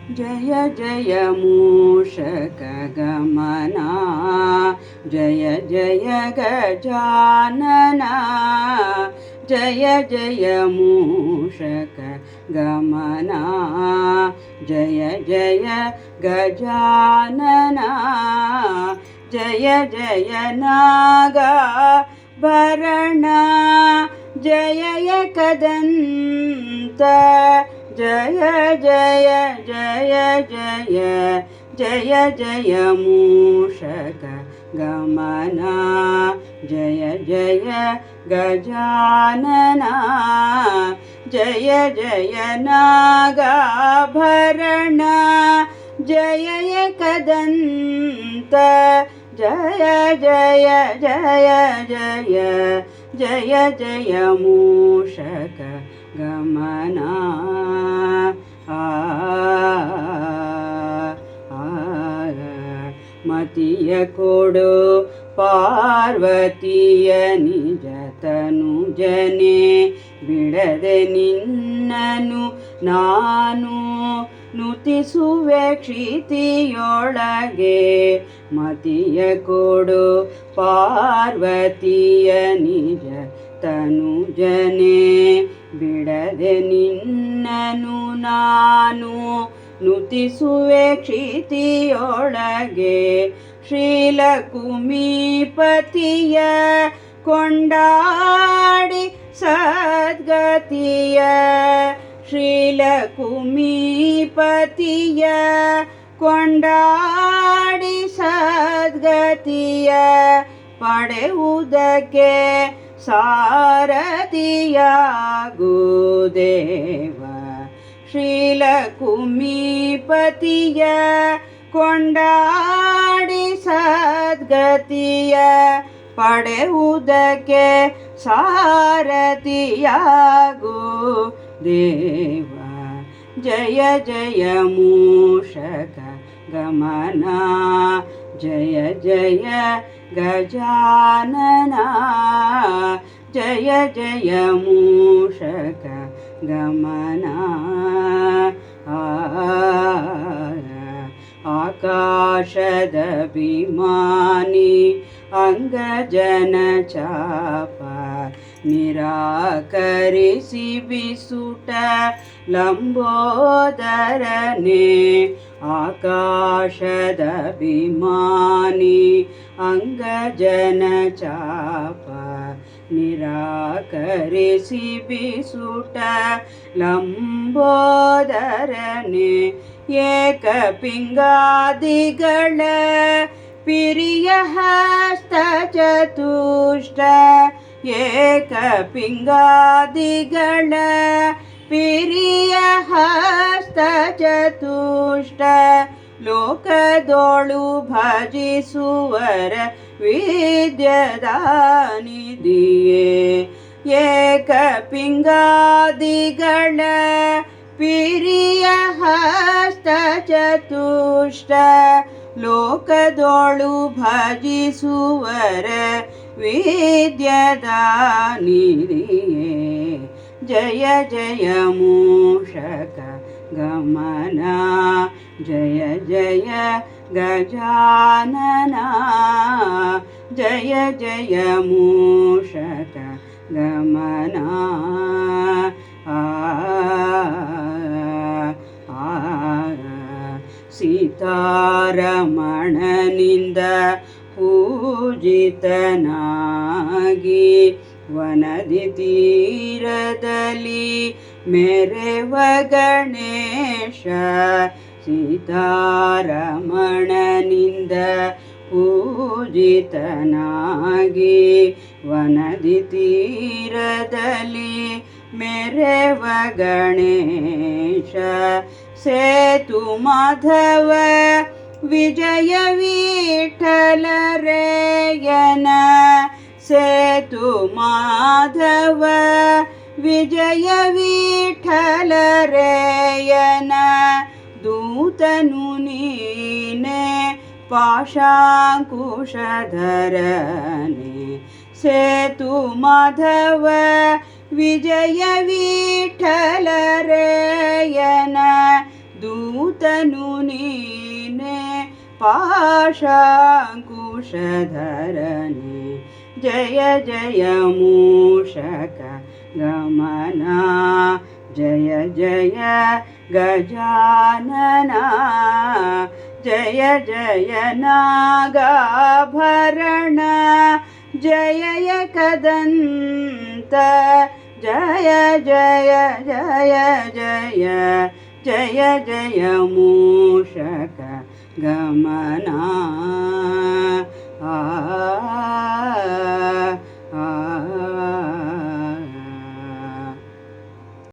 जय जय मूषकगमना जय जय गजानना जय जय मूषकगमना जय जय गजानना जय जय नागाभरण जय एकदन्त जय जय जय जय जय जय मूषकगमना जय जय गजानना जय जय नागाभरण जय एकदन्त जय जय जय जय जय जय मूषकगमना ಮತಿಯ ಕೊಡು ಪಾರ್ವತಿಯ ನಿಜತನು ಜನೆ ಬಿಡದೆ ನಿನ್ನನು ನಾನು ನುತಿಸುವೆ ಕ್ಷಿತಿಯೊಳಗೆ ಮತಿಯ ಕೊಡು ಪಾರ್ವತಿಯ ನಿಜ ತನು ಜನೆ ಬಿಡದೆ ನಿನ್ನನು ನಾನು ನುತಿಸುವೆ ಕ್ಷಿತಿಯೊಳಗೆ ಶ್ರೀಲಕುಮೀಪತಿಯ ಕೊಂಡಾಡಿ ಸದ್ಗತಿಯ ಶ್ರೀಲಕುಮೀಪತಿಯ ಕೊಂಡಾಡಿ ಸದ್ಗತಿಯ ಪಡೆಯುವುದಕ್ಕೆ ಸಾರಥಿಯಾಗು ದೇವ ಶ್ರೀಲಕುಮೀಪತಿಯ ಕೊಂಡಾಡಿ ಸದ್ಗತಿಯ ಪಡೆಯುವುದಕ್ಕೆ ಸಾರಥಿಯಾಗು ದೇವ ಜಯ ಜಯ ಮೂಷಕಗಮನ ಜಯ ಜಯ ಗಜಾನನ ಜಯ ಜಯ ಮೂಷಕಗಮನ ಆಕಾಶದಭಿಮಾನಿ ಅಂಗಜನ ಚಾಪ ನಿರಾಕರಿಸಿ ಬಿಸುಟ ಲಂಬೋದರನೆ ಆಕಾಶದಭಿಮಾನಿ ಅಂಗಜನ ಚಾಪ ನಿರಾಕರಿಸಿ ಬಿಸುಟ ಲಂಬೋದರನೆ ಏಕಪಿಂಗಾದಿಗಳ ಪಿರಿಯ ಹಸ್ತ ಚತುಷ್ಟ ಏಕಪಿಂಗಾದಿಗಳ ಪಿರಿಯ ಹಸ್ತ ಚತುಷ್ಟ ಲೋಕದೋಳು ಭಜಿಸುವರ ವಿದ್ಯದಾನಿದಿಯೇ ಏಕಪಿಂಗಾದಿಗಳ ಪಿರಿಯ ಹಸ್ತ ಚತುಷ್ಟ ಲೋಕದೋಳು ಭಜಿಸುವರ ವಿದ್ಯದಾನಿದಿಯೇ ಜಯ ಜಯ ಮೂಷಕಗಮನ ಜಯ ಜಯ ಗಜಾನನ ಜಯ ಜಯ ಮೂಷಕಗಮನ ಸೀತಾರಮಣನಿಂದ ಪೂಜಿತನಾಗಿ ವನದಿ ತೀರದಲ್ಲಿ ಮೆರೆವ ಗಣೇಶ ಸೀತಾರಮಣನಿಂದ ಪೂಜಿತನಾಗಿ ವನದಿ ತೀರದಲ್ಲಿ ಮೆರೆವ ಗಣೇಶ ಸೇತು ಮಾಧವ ವಿಜಯ ವಿಠಲರೇಯನ ಸೇತು ಮಾಧವ ವಿಜಯ ವಿಠಲರೇಯನ ದೂತನು ನೀನೆ ಪಾಶಾಂಕುಶಧರನೆ ಸೇತು ಮಾಧವ ವಿಜಯ ವಿಠಲರೇಯನ दूतनु नीने पाशाङ्कुशधरने जय जय मूषक गमना जय जय गजानना जय जय नागाभरण जय एकदन्त जय जय जय जय जय जय मूषक गमना।